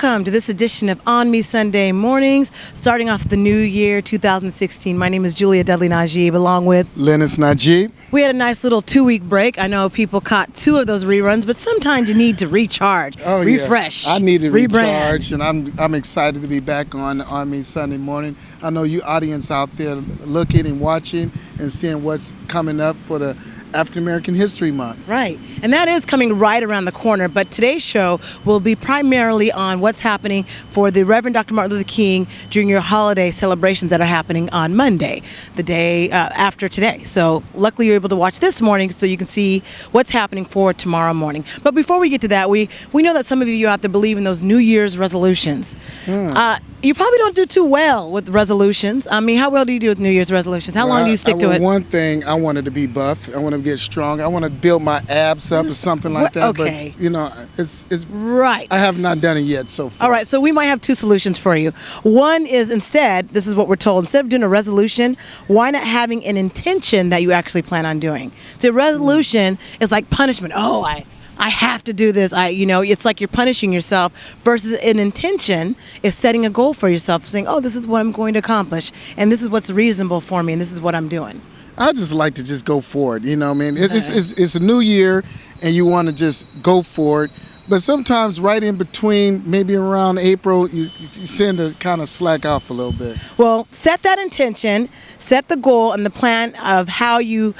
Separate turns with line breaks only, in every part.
Welcome to this edition of ONME Sunday Mornings, starting off the new year 2016. My name is Julia Dudley Najib, along with
Lennox Najib.
We had a nice little 2-week break. I know people caught 2 of those reruns, but sometimes you need to recharge, refresh,
I need to
rebrand.
recharge, and I'm excited to be back on ONME Sunday Morning. I know you audience out there looking and watching and seeing what's coming up for the African American History Month.
Right, and that is coming right around the corner, but today's show will be primarily on what's happening for the Reverend Dr. Martin Luther King Jr. holiday celebrations that are happening on Monday, the day after today. So luckily you're able to watch this morning so you can see what's happening for tomorrow morning. But before we get to that, we know that some of you out there believe in those New Year's resolutions. You probably don't do too well with resolutions. I mean, how well do you do with New Year's resolutions? How long do you stick to it?
One thing, I wanted to be buff. I want to get strong. I want to build my abs up or something like that.
Okay.
But, you know, it's
right.
I have not done it yet so far.
All right, so we might have 2 solutions for you. One is instead, this is what we're told, instead of doing a resolution, why not having an intention that you actually plan on doing? So a resolution is like punishment. Oh, I have to do this. It's like you're punishing yourself, versus an intention is setting a goal for yourself, saying, oh, this is what I'm going to accomplish, and this is what's reasonable for me, and this is what I'm doing.
I just like to just go for it. You know what I mean? It's a new year, and you want to just go for it. But sometimes right in between, maybe around April, you tend to kind of slack off a little bit.
Well, set that intention, set the goal and the plan of how you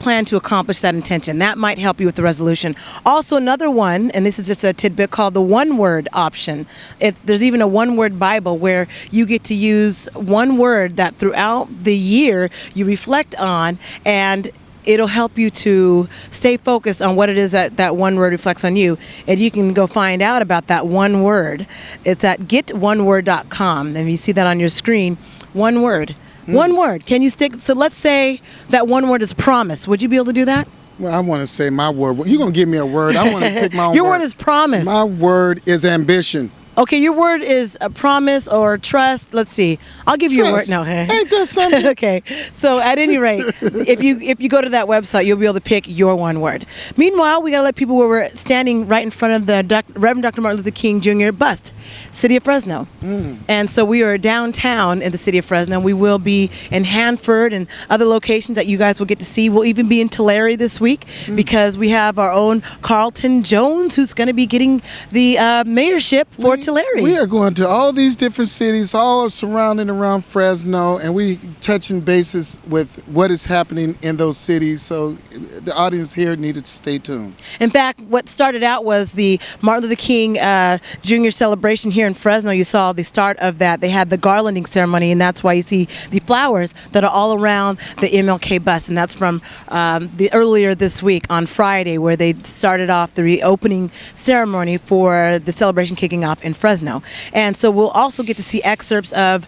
plan to accomplish that intention. That might help you with the resolution. Also, another one, and this is just a tidbit, called the one-word option. There's even a one-word Bible where you get to use one word that throughout the year you reflect on, and it'll help you to stay focused on what it is that one word reflects on you. And you can go find out about that one word. It's at getoneword.com, and you see that on your screen. One word. One word. Can you stick? So let's say that one word is promise. Would you be able to do that?
Well, I want to say my word. You're going to give me a word. I want to pick my own
Your
word.
word is promise.
My word is ambition.
Okay, your word is a promise or trust. Let's see. I'll give you a word. No,
ain't that something?
Okay. So at any rate, if you go to that website, you'll be able to pick your one word. Meanwhile, we got to let people where we're standing right in front of the Reverend Dr. Martin Luther King Jr. bust, City of Fresno. And so we are downtown in the city of Fresno. We will be in Hanford and other locations that you guys will get to see. We'll even be in Tulare this week because we have our own Carlton Jones, who's going to be getting the mayorship for Tulare.
We are going to all these different cities, all surrounding around Fresno, and we touching bases with what is happening in those cities. So the audience here needed to stay tuned.
In fact, what started out was the Martin Luther King Jr. celebration here in Fresno. You saw the start of that. They had the garlanding ceremony, and that's why you see the flowers that are all around the MLK bus. And that's from the earlier this week on Friday, where they started off the reopening ceremony for the celebration kicking off in Fresno. And so we'll also get to see excerpts of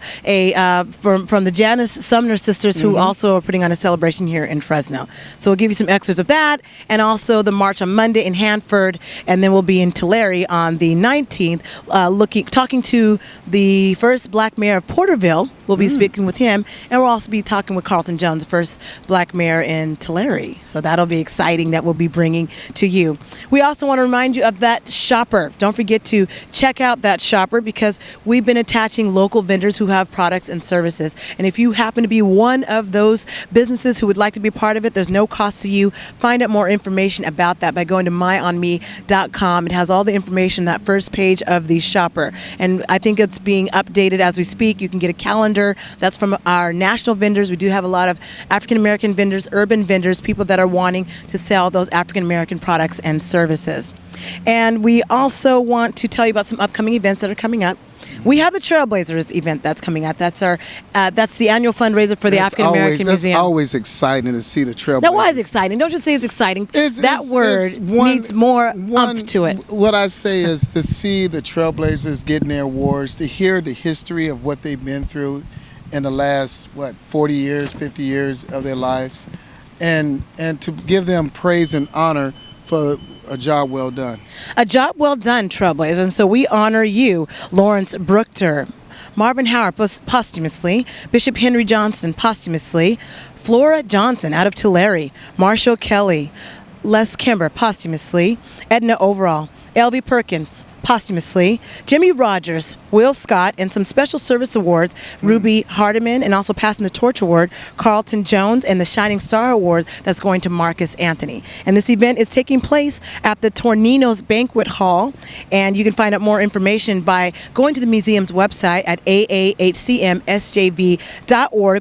from the Janice Sumner sisters, who also are putting on a celebration here in Fresno. So we'll give you some excerpts of that, and also the march on Monday in Hanford, and then we'll be in Tulare on the 19th, talking to the first black mayor of Porterville. We'll be speaking with him, and we'll also be talking with Carlton Jones, the first black mayor in Tulare. So that'll be exciting, that we'll be bringing to you. We also want to remind you of that shopper. Don't forget to check out that shopper, because we've been attaching local vendors who have products and services. And if you happen to be one of those businesses who would like to be part of it, there's no cost to you. Find out more information about that by going to myonme.com. It has all the information, that first page of the shopper. And I think it's being updated as we speak. You can get a calendar. That's from our national vendors. We do have a lot of African American vendors, urban vendors, people that are wanting to sell those African American products and services. And we also want to tell you about some upcoming events that are coming up. We have the Trailblazers event that's coming up. That's the annual fundraiser for the African American Museum.
That's always exciting to see the Trailblazers.
Now, why is it exciting? Don't just say it's exciting. That word needs more umph to it.
What I say is to see the Trailblazers getting their awards, to hear the history of what they've been through in the last 40 years, 50 years of their lives, and to give them praise and honor for a job well done. A job well done, Trailblazers. And so we honor you, Lawrence Brookter, Marvin Howard posthumously, Bishop Henry Johnson posthumously, Flora Johnson out of Tulare, Marshall Kelly, Les Kimber posthumously, Edna Overall, L.V. Perkins
posthumously Jimmy Rogers, Will Scott, and some special service awards, Ruby Hardiman, and also passing the torch award, Carlton Jones, and the Shining Star Award that's going to Marcus Anthony. And this event is taking place at the Tornino's Banquet Hall, and you can find out more information by going to the museum's website at aahcmsjv.org,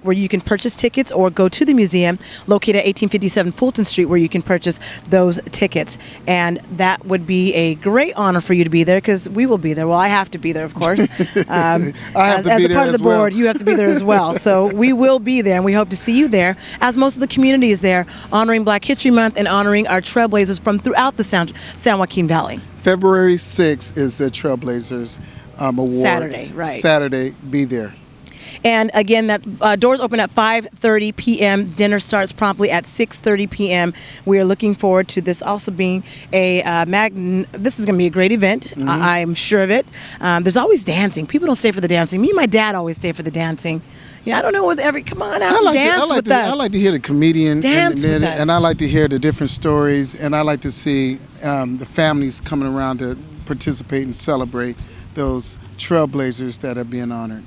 where you can purchase tickets, or go to the museum located at 1857 Fulton Street, where you can purchase those tickets. And that would be a great honor for you to be there, because we will be there. Well, I have to be there, of course.
I have to be
as a
there
part of
as
the board,
well.
you have to be there as well. So we will be there, and we hope to see you there, as most of the community is there, honoring Black History Month and honoring our trailblazers from throughout the San Joaquin Valley.
February 6th is the Trailblazers Award.
Saturday, right.
Saturday, be there.
And again, that doors open at 5:30 p.m. Dinner starts promptly at 6:30 p.m. We are looking forward to this also being a this is going to be a great event. I'm sure of it. There's always dancing. People don't stay for the dancing. Me and my dad always stay for the dancing. Yeah, I don't know what come on out and dance with us.
I like to hear the comedian,
Dance with us.
and I like to hear the different stories, and I like to see the families coming around to participate and celebrate those trailblazers that are being honored.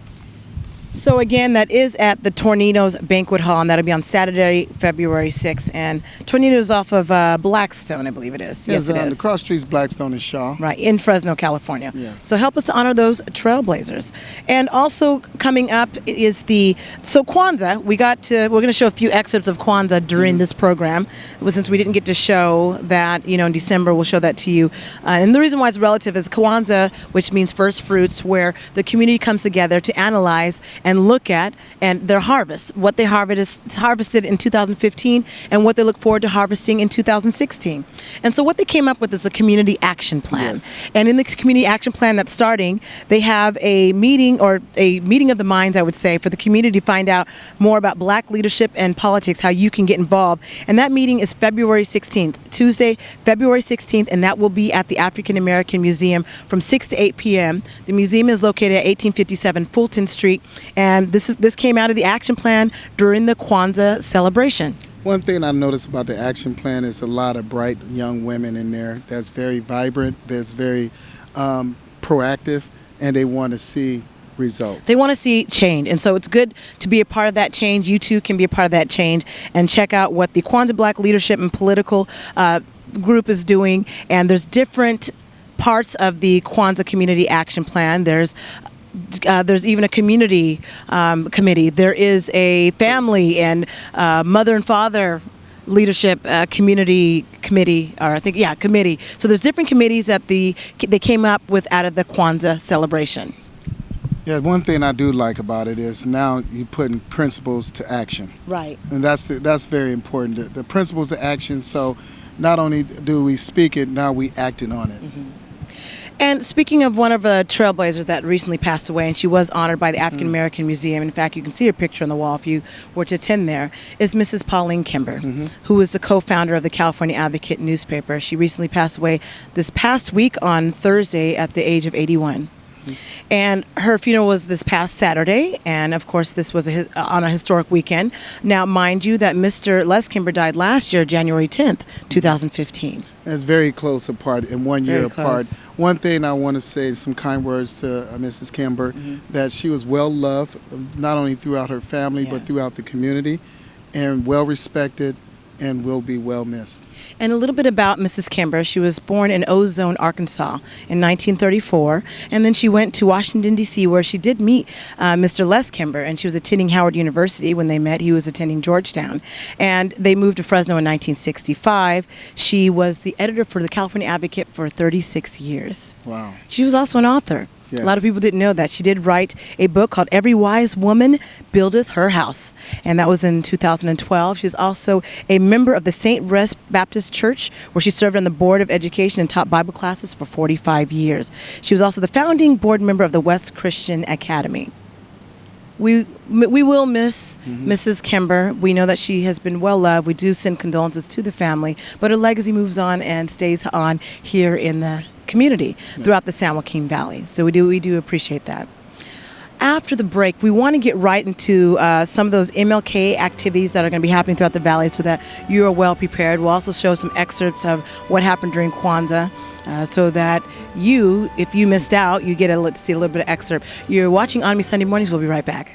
So again, that is at the Tornino's Banquet Hall, and that'll be on Saturday, February 6th. And Tornino's off of Blackstone, I believe it is. Yes, it is.
The cross streets Blackstone and Shaw.
Right, in Fresno, California.
Yes.
So help us to honor those trailblazers. And also coming up is Kwanzaa. We're going to show a few excerpts of Kwanzaa during this program. Since we didn't get to show that, in December, we'll show that to you. And the reason why it's relative is Kwanzaa, which means first fruits, where the community comes together to analyze and look at and their harvest, what they harvested in 2015 and what they look forward to harvesting in 2016. And so what they came up with is a community action plan.
Yes.
And in the community action plan that's starting, they have a meeting of the minds, I would say, for the community to find out more about Black leadership and politics, how you can get involved. And that meeting is February 16th, Tuesday, February 16th, and that will be at the African American Museum from 6 to 8 p.m. The museum is located at 1857 Fulton Street. And this came out of the action plan during the Kwanzaa celebration.
One thing I noticed about the action plan is a lot of bright young women in there that's very vibrant, that's very proactive, and they want to see results.
They want to see change, and so it's good to be a part of that change. You too can be a part of that change, and check out what the Kwanzaa Black Leadership and Political group is doing. And there's different parts of the Kwanzaa Community Action Plan. There's even a community committee. There is a family and mother and father leadership community committee, or committee. So there's different committees that they came up with out of the Kwanzaa celebration.
Yeah, one thing I do like about it is now you're putting principles to action.
Right.
And that's very important. The principles to action, so not only do we speak it, now we acting on it.
Mm-hmm. And speaking of one of the trailblazers that recently passed away, and she was honored by the African American Museum, in fact, you can see her picture on the wall if you were to attend there, is Mrs. Pauline Kimber, who is the co-founder of the California Advocate newspaper. She recently passed away this past week on Thursday at the age of 81. And her funeral was this past Saturday, and of course this was on a historic weekend. Now, mind you that Mr. Les Kimber died last year, January 10th, 2015.
It's very close apart, and 1 year
Very
apart.
close.
One thing I want to say, some kind words to Mrs. Kimber, that she was well loved, not only throughout her family, but throughout the community, and well respected, and will be well missed.
And a little bit about Mrs. Kimber. She was born in Ozone, Arkansas in 1934, and then she went to Washington, D.C., where she did meet Mr. Les Kimber, and she was attending Howard University when they met. He was attending Georgetown, and they moved to Fresno in 1965. She was the editor for the California Advocate for 36 years.
Wow.
She was also an author.
Yes.
A lot of people didn't know that. She did write a book called Every Wise Woman Buildeth Her House, and that was in 2012. She's also a member of the St. Rest Baptist Church, where she served on the Board of Education and taught Bible classes for 45 years. She was also the founding board member of the West Christian Academy. We will miss Mrs. Kimber. We know that she has been well loved. We do send condolences to the family, but her legacy moves on and stays on here in the community throughout the San Joaquin Valley. So we do appreciate that. After the break, we want to get right into some of those MLK activities that are going to be happening throughout the valley so that you are well prepared. We'll also show some excerpts of what happened during Kwanzaa. so that you, if you missed out, you get to see a little bit of excerpt. You're watching ONME Sunday Mornings. We'll be right back.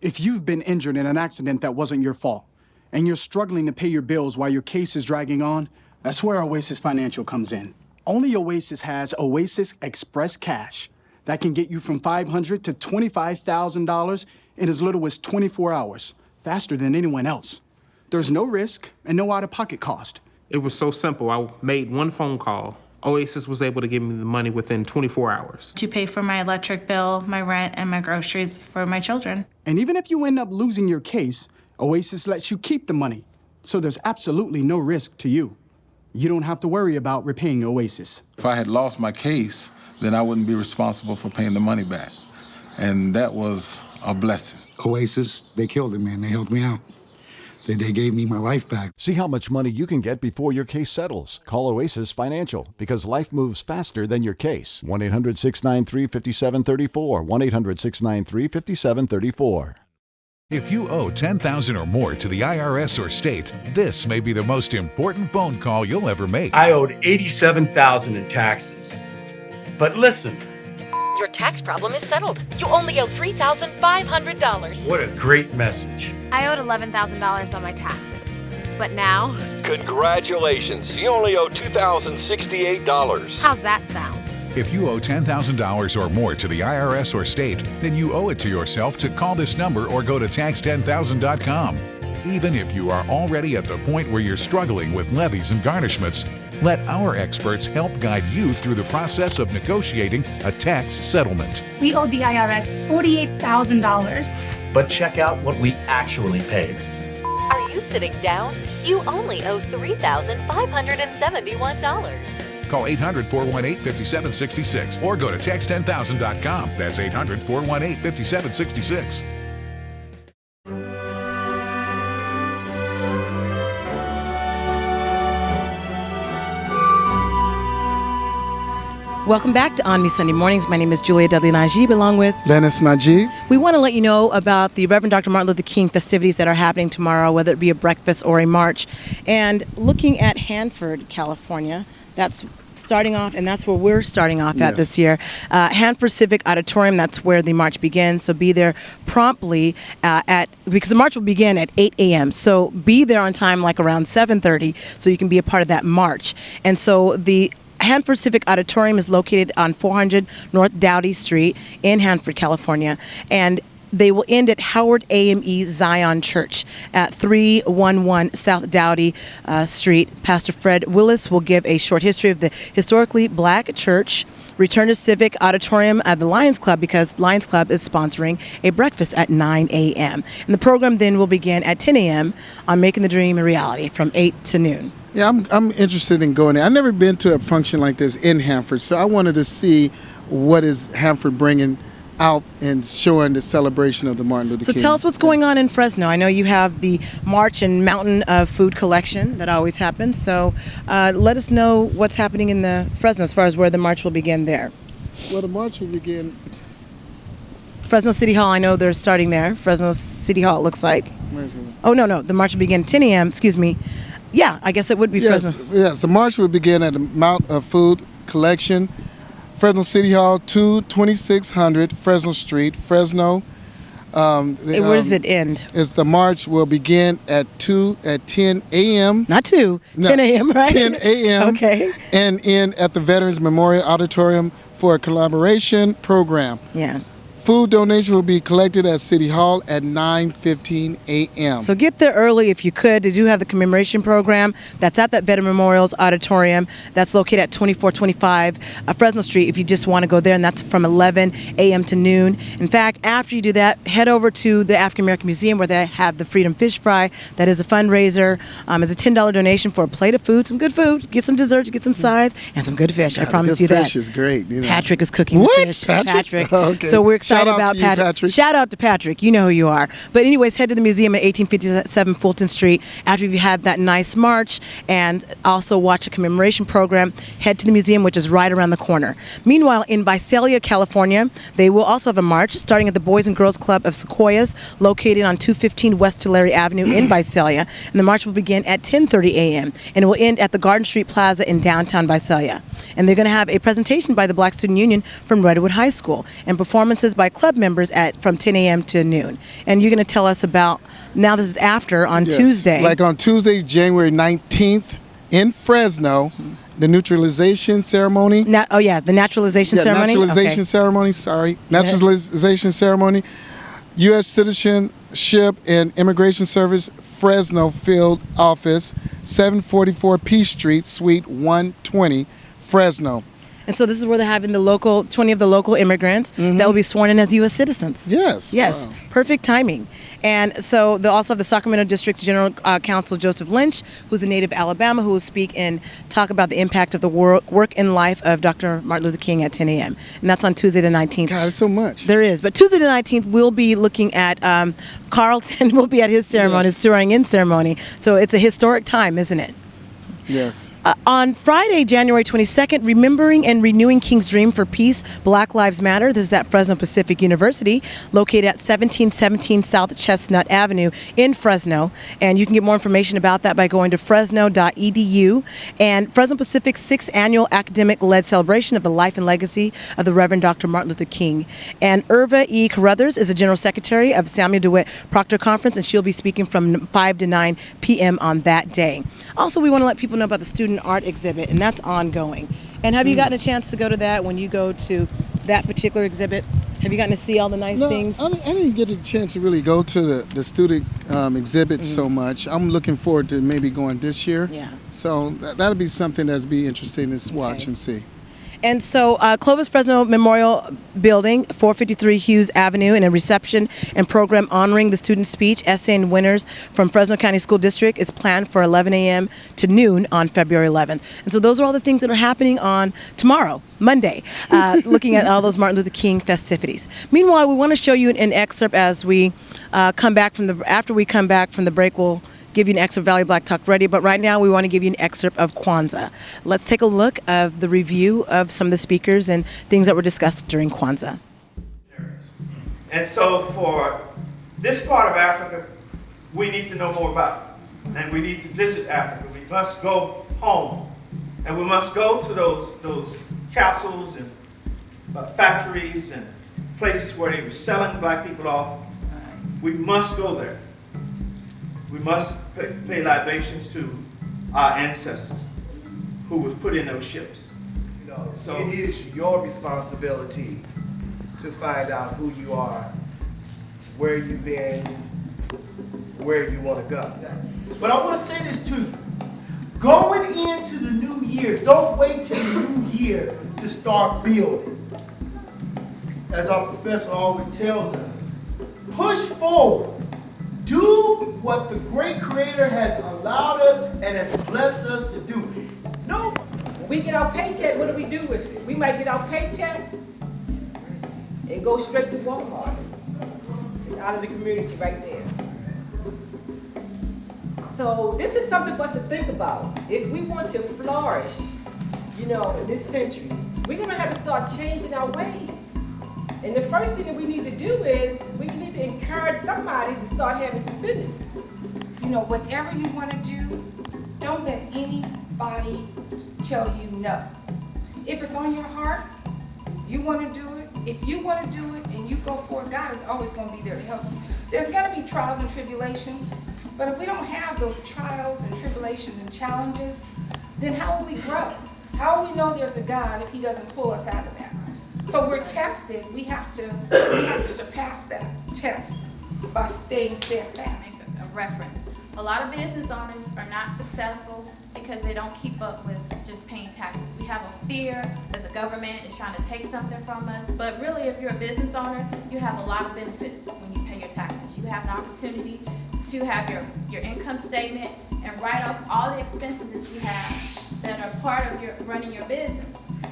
If you've been injured in an accident that wasn't your fault, and you're struggling to pay your bills while your case is dragging on, that's where Oasis Financial comes in. Only Oasis has Oasis Express Cash that can get you from $500 to $25,000 in as little as 24 hours, faster than anyone else. There's no risk and no out-of-pocket cost.
It was so simple. I made one phone call. Oasis was able to give me the money within 24 hours.
To pay for my electric bill, my rent, and my groceries for my children.
And even if you end up losing your case, Oasis lets you keep the money, so there's absolutely no risk to you. You don't have to worry about repaying Oasis.
If I had lost my case, then I wouldn't be responsible for paying the money back. And that was a blessing.
Oasis, they killed it, man. They helped me out. They gave me my life back.
See how much money you can get before your case settles. Call Oasis Financial, because life moves faster than your case. 1-800-693-5734. 1-800-693-5734.
If you owe $10,000 or more to the IRS or state, this may be the most important phone call you'll ever make.
I owed $87,000 in taxes. But listen.
Your tax problem is settled. You only owe $3,500.
What a great message.
I owed $11,000 on my taxes, but now...
Congratulations. You only owe $2,068.
How's that sound?
If you owe $10,000 or more to the IRS or state, then you owe it to yourself to call this number or go to tax10000.com. Even if you are already at the point where you're struggling with levies and garnishments, let our experts help guide you through the process of negotiating a tax settlement.
We owed the IRS $48,000.
But check out what we actually paid.
Are you sitting down? You only owe $3,571.
Call 800-418-5766 or go to tax10000.com. That's 800-418-5766.
Welcome back to ONME Sunday Mornings. My name is Julia Dudley Najib, along with
Lennis Najib.
We want to let you know about the Reverend Dr. Martin Luther King festivities that are happening tomorrow, whether it be a breakfast or a march. And looking at Hanford, California, that's starting off, and that's where we're starting off at this year. Hanford Civic Auditorium, that's where the march begins. So be there promptly because the march will begin at 8 a.m. So be there on time, like around 7:30, so you can be a part of that march. And so the Hanford Civic Auditorium is located on 400 North Dowdy Street in Hanford, California. And they will end at Howard AME Zion Church at 311 South Dowdy Street. Pastor Fred Willis will give a short history of the historically black church. Return to Civic Auditorium at the Lions Club, because Lions Club is sponsoring a breakfast at 9 a.m. And the program then will begin at 10 a.m. on Making the Dream a Reality from 8 to noon.
Yeah, I'm interested in going there. I've never been to a function like this in Hanford, so I wanted to see what is Hanford bringing out and showing the celebration of the Martin Luther King.
So tell us what's going on in Fresno. I know you have the March and Mountain of Food collection that always happens. So let us know what's happening in the Fresno as far as where the march will begin there.
Well, the march will begin...
Fresno City Hall, I know they're starting there. Fresno City Hall, it looks like.
Where's it?
Oh, no. The march will begin 10 a.m., excuse me. Yeah, I guess it would be Fresno.
Yes, the march will begin at the Mount of Food collection, Fresno City Hall, 2600 Fresno Street, Fresno.
Where does it end?
The march will begin at 10 a.m.
Not 2, 10 a.m., right?
10 a.m.
Okay.
And end at the Veterans Memorial Auditorium for a collaboration program.
Yeah.
Food donation will be collected at City Hall at 9:15 a.m.
So get there early if you could. They do have the commemoration program that's at that Veteran Memorials Auditorium. That's located at 2425 Fresno Street if you just want to go there, and that's from 11 a.m. to noon. In fact, after you do that, head over to the African American Museum where they have the Freedom Fish Fry. That is a fundraiser. It's a $10 donation for a plate of food, some good food. Get some desserts, get some sides, and some good fish. I promise you that.
Fish is great. You know.
Patrick is cooking the fish.
Patrick?
Patrick.
Oh, okay.
So we're excited excited
out
about
to you, Patrick.
Shout out to Patrick. You know who you are. But anyways, head to the museum at 1857 Fulton Street after you've had that nice march, and also watch a commemoration program. Head to the museum, which is right around the corner. Meanwhile, in Visalia, California, they will also have a march starting at the Boys and Girls Club of Sequoias, located on 215 West Tulare Avenue in Visalia. And the march will begin at 10:30 a.m. and it will end at the Garden Street Plaza in downtown Visalia. And they're going to have a presentation by the Black Student Union from Redwood High School and performances by club members from 10 a.m. to noon. And you're going to tell us about, now this is after, on Tuesday.
Like on Tuesday, January 19th in Fresno, the neutralization ceremony.
The naturalization ceremony.
Naturalization ceremony. U.S. Citizenship and Immigration Service, Fresno Field Office, 744 P Street, Suite 120, Fresno.
And so this is where they're having 20 of the local immigrants that will be sworn in as U.S. citizens.
Yes.
Yes. Wow. Perfect timing. And so they also have the Sacramento District General Counsel Joseph Lynch, who's a native Alabama, who will speak and talk about the impact of the work and life of Dr. Martin Luther King at 10 a.m. And that's on Tuesday the 19th.
God, it's so much.
There is. But Tuesday the 19th, we'll be looking at Carlton will be at his ceremony, his swearing-in ceremony. So it's a historic time, isn't it?
Yes.
On Friday, January 22nd, Remembering and Renewing King's Dream for Peace, Black Lives Matter. This is at Fresno Pacific University, located at 1717 South Chestnut Avenue in Fresno. And you can get more information about that by going to fresno.edu. And Fresno Pacific's 6th annual academic-led celebration of the life and legacy of the Reverend Dr. Martin Luther King. And Irva E. Carruthers is the General Secretary of Samuel DeWitt Proctor Conference, and she'll be speaking from 5 to 9 p.m. on that day. Also, we want to let people know about the student art exhibit, and that's ongoing. And have you gotten a chance to go to that when you go to that particular exhibit? Have you gotten to see all the nice things?
I didn't get a chance to really go to the student exhibit so much. I'm looking forward to maybe going this year.
Yeah.
So that'll be something that'll be interesting to watch and see.
And so Clovis Fresno Memorial Building, 453 Hughes Avenue, in a reception and program honoring the student speech, essay, and winners from Fresno County School District is planned for 11 a.m. to noon on February 11th. And so those are all the things that are happening on tomorrow, Monday, looking at all those Martin Luther King festivities. Meanwhile, we want to show you an excerpt as we come back from after we come back from the break. We'll give you an excerpt of Valley Black Talk Radio, but right now we want to give you an excerpt of Kwanzaa. Let's take a look of the review of some of the speakers and things that were discussed during Kwanzaa.
And so for this part of Africa, we need to know more about it. And we need to visit Africa. We must go home. And we must go to those castles and factories and places where they were selling black people off. We must go there. We must pay libations to our ancestors who was put in those ships.
So it is your responsibility to find out who you are, where you've been, where you want to go.
But I want to say this to you. Going into the new year, don't wait till the new year to start building. As our professor always tells us, push forward. Do what the great Creator has allowed us and has blessed us to do. No.
When we get our paycheck, what do we do with it? We might get our paycheck and go straight to Walmart. It's out of the community right there. So this is something for us to think about. If we want to flourish, in this century, we're going to have to start changing our ways. And the first thing that we need to do is we need to encourage somebody to start having some businesses.
Whatever you want to do, don't let anybody tell you no. If it's on your heart, you want to do it. If you want to do it and you go for it, God is always going to be there to help you. There's going to be trials and tribulations, but if we don't have those trials and tribulations and challenges, then how will we grow? How will we know there's a God if He doesn't pull us out of that? So we're tested. We have to surpass that test by staying steadfast.
A reference. A lot of business owners are not successful because they don't keep up with just paying taxes. We have a fear that the government is trying to take something from us, but really if you're a business owner, you have a lot of benefits when you pay your taxes. You have the opportunity to have your income statement and write off all the expenses that you have that are part of your running your business.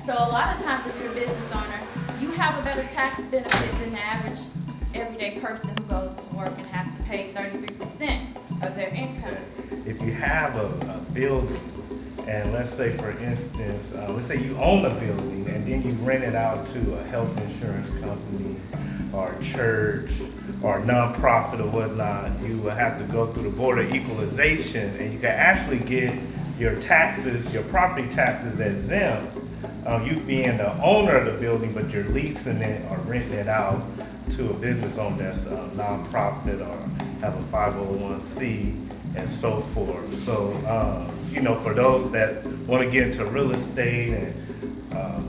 So a lot of times if you're a business owner, you have a better tax benefit than the average everyday person who goes to work and has to pay 33% of their income.
If you have a building, and let's say, for instance, let's say you own a building and then you rent it out to a health insurance company or a church or a nonprofit or whatnot, you will have to go through the Board of Equalization, and you can actually get your taxes, your property taxes exempt. You being the owner of the building, but you're leasing it or renting it out to a business owner that's a nonprofit or have a 501c and so forth. So, you know, for those that want to get into real estate and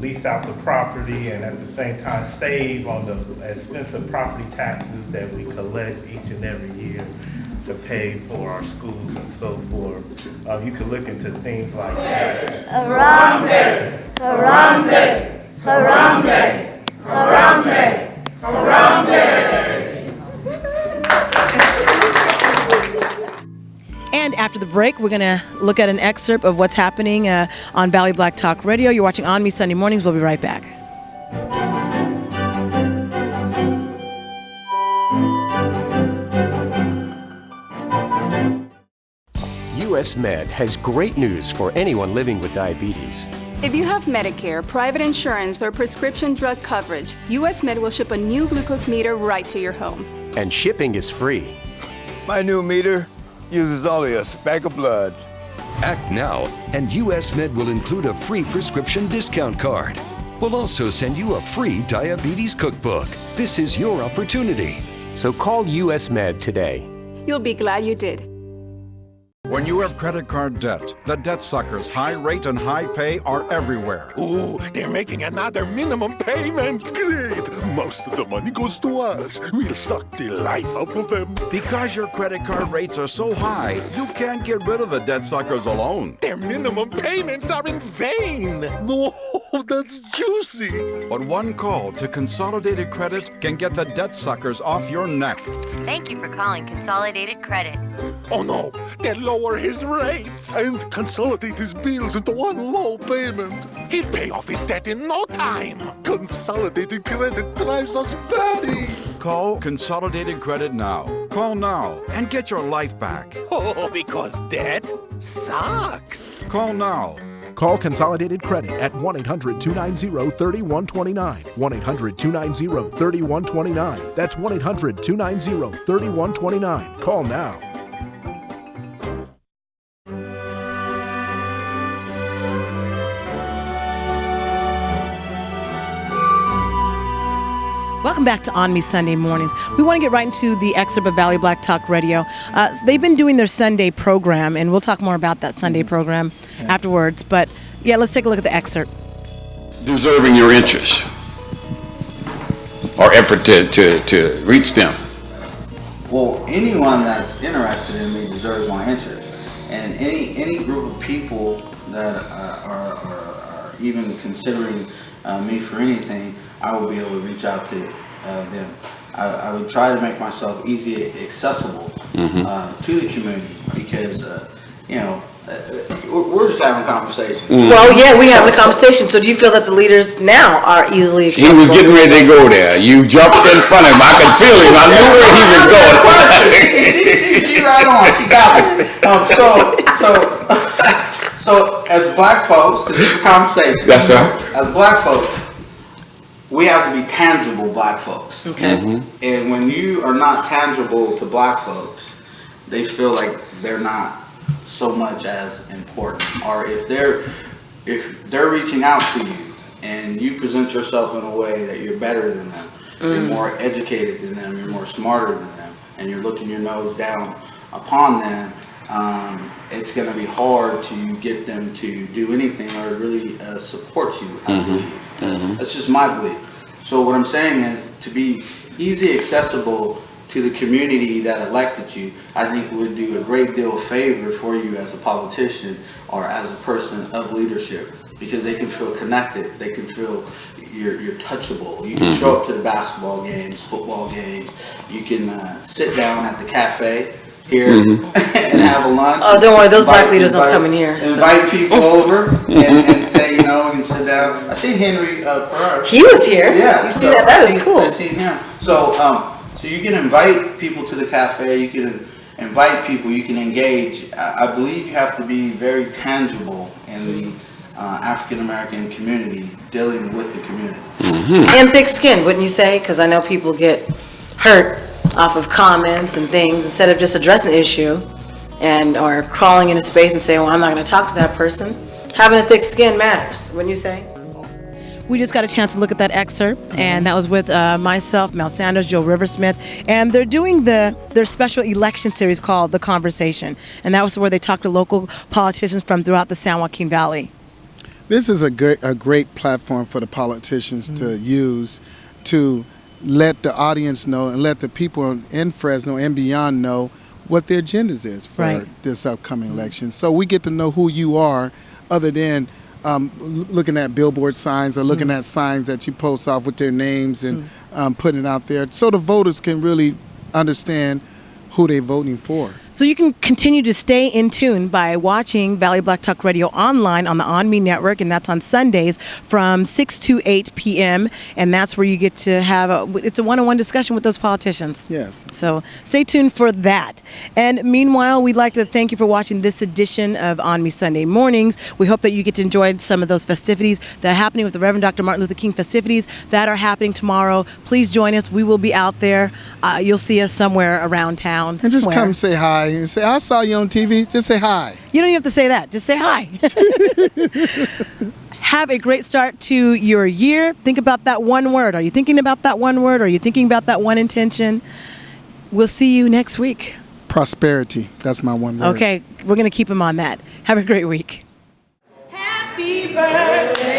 lease out the property and at the same time save on the expensive property taxes that we collect each and every year to pay for our schools and so forth, you can look into things like that.
Harambe! Harambe! Harambe! Harambe! Harambe!
And after the break, we're going to look at an excerpt of what's happening on Valley Black Talk Radio. You're watching ONME Sunday Mornings. We'll be right back.
US Med has great news for anyone living with diabetes.
If you have Medicare, private insurance, or prescription drug coverage, US Med will ship a new glucose meter right to your home.
And shipping is free.
My new meter uses only a speck of blood.
Act now, and US Med will include a free prescription discount card. We'll also send you a free diabetes cookbook. This is your opportunity.
So call US Med today.
You'll be glad you did.
When you have credit card debt, the debt suckers' high rate and high pay are everywhere.
Ooh, they're making another minimum payment. Great. Most of the money goes to us. We'll suck the life out of them.
Because your credit card rates are so high, you can't get rid of the debt suckers alone.
Their minimum payments are in vain. No, that's juicy.
But one call to Consolidated Credit can get the debt suckers off your neck.
Thank you for calling Consolidated Credit.
Oh no, they'll lower his rates and consolidate his bills into one low payment. He'll pay off his debt in no time. Consolidated Credit drives us batty.
Call Consolidated Credit now. Call now and get your life back.
Oh, because debt sucks.
Call now.
Call Consolidated Credit at 1-800-290-3129. 1-800-290-3129. That's 1-800-290-3129. Call now.
Welcome back to ONME Sunday Mornings. We want to get right into the excerpt of Valley Black Talk Radio. They've been doing their Sunday program, and we'll talk more about that Sunday program afterwards. But yeah, let's take a look at the excerpt.
Deserving your interest or effort to reach them.
Well, anyone that's interested in me deserves my interest, and any group of people that are even considering me for anything, I will be able to reach out to them. I would try to make myself easy accessible to the community because you know we're just having conversations.
Well, yeah, we having a conversation. So do you feel that the leaders now are easily accessible?
He was getting ready to go there. You jumped in front of him. I could feel him. I knew where he was going.
She right on. She got it. So as black folks, because this is a conversation.
Yes, sir.
As black folks, we have to be tangible black folks.
Okay.
And when you are not tangible to black folks, they feel like they're not so much as important. Or if they're reaching out to you and you present yourself in a way that you're better than them, you're more educated than them, you're more smarter than them, and you're looking your nose down upon them, it's going to be hard to get them to do anything or really support you, I believe. That's just my belief. So what I'm saying is to be easy accessible to the community that elected you, I think would do a great deal of favor for you as a politician or as a person of leadership, because they can feel connected. They can feel you're touchable. You can show up to the basketball games, football games. You can sit down at the cafe here and have a lunch.
Oh, don't worry, those black
Invite-
leaders don't
invite-
come in here. so.
Invite people over and say, you know, we can sit down. I seen Henry Farrar.
He was here.
Yeah,
You see that? That is cool.
I seen him. So you can invite people to the cafe. You can invite people. You can engage. I believe you have to be very tangible in the African American community, dealing with the community.
And thick skin, wouldn't you say? Because I know people get hurt off of comments and things instead of just addressing the issue and or crawling into space and saying, well, I'm not going to talk to that person. Having a thick skin matters, wouldn't you say? We just got a chance to look at that excerpt, and that was with myself, Mel Sanders, Joe Riversmith, and they're doing their special election series called The Conversation, and that was where they talked to local politicians from throughout the San Joaquin Valley.
This is a great platform for the politicians to use to let the audience know and let the people in Fresno and beyond know what their agendas is for this upcoming election. So we get to know who you are, other than looking at billboard signs or looking at signs that you post off with their names and putting it out there, so the voters can really understand who they're voting for.
So you can continue to stay in tune by watching Valley Black Talk Radio online on the ONME network, and that's on Sundays from 6 to 8 p.m. And that's where you get to have it's a one-on-one discussion with those politicians.
Yes.
So stay tuned for that. And meanwhile, we'd like to thank you for watching this edition of ONME Sunday Mornings. We hope that you get to enjoy some of those festivities that are happening with the Reverend Dr. Martin Luther King festivities that are happening tomorrow. Please join us. We will be out there. You'll see us somewhere around town.
And just come say hi and say, I saw you on TV. Just say hi.
You don't even have to say that. Just say hi. Have a great start to your year. Think about that one word. Are you thinking about that one word? Are you thinking about that one intention? We'll see you next week.
Prosperity. That's my one word.
Okay, we're going to keep them on that. Have a great week.
Happy birthday.